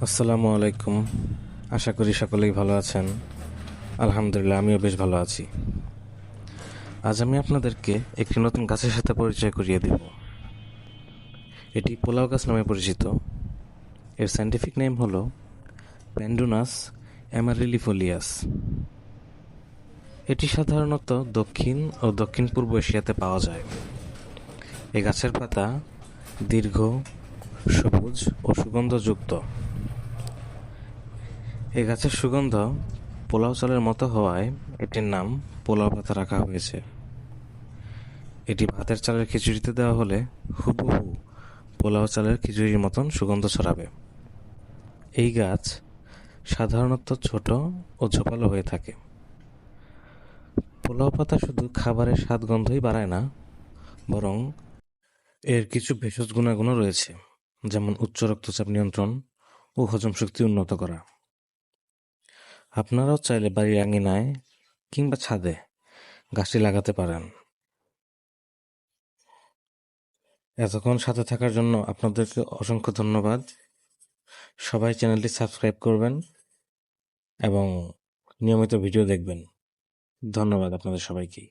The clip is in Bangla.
আসসালামু আলাইকুম। আশা করি সকলেই ভালো আছেন। আলহামদুলিল্লাহ, আমিও বেশ ভালো আছি। আজ আমি আপনাদেরকে একটি নতুন গাছের সাথে পরিচয় করিয়ে দিব। এটি পোলাও গাছ নামে পরিচিত। এর সায়েন্টিফিক নেম হলো প্যান্ডুনাস অ্যামারিলিফোলিয়াস। এটি সাধারণত দক্ষিণ ও দক্ষিণ পূর্ব এশিয়াতে পাওয়া যায়। এই গাছের পাতা দীর্ঘ, সবুজ ও সুগন্ধযুক্ত। এই গাছের সুগন্ধ পোলাও চালের মতো হওয়ায় এটির নাম পোলাও পাতা রাখা হয়েছে। এটি ভাতের চালের খিচুড়িতে দেওয়া হলে হুবহু পোলাও চালের খিচুড়ির মতন সুগন্ধ ছড়াবে। এই গাছ সাধারণত ছোট ও ঝোপালো হয়ে থাকে। পোলাও পাতা শুধু খাবারের স্বাদ গন্ধই বাড়ায় না, বরং এর কিছু ভেষজ গুণাগুণও রয়েছে, যেমন উচ্চ রক্তচাপ নিয়ন্ত্রণ ও হজম শক্তি উন্নত করা। আপনারাও চাইলে বাড়ির আঙিনায় কিংবা ছাদে গাছটি লাগাতে পারেন। এতক্ষণ সাথে থাকার জন্য আপনাদেরকে অসংখ্য ধন্যবাদ। সবাই চ্যানেলটি সাবস্ক্রাইব করবেন এবং নিয়মিত ভিডিও দেখবেন। ধন্যবাদ আপনাদের সবাইকে।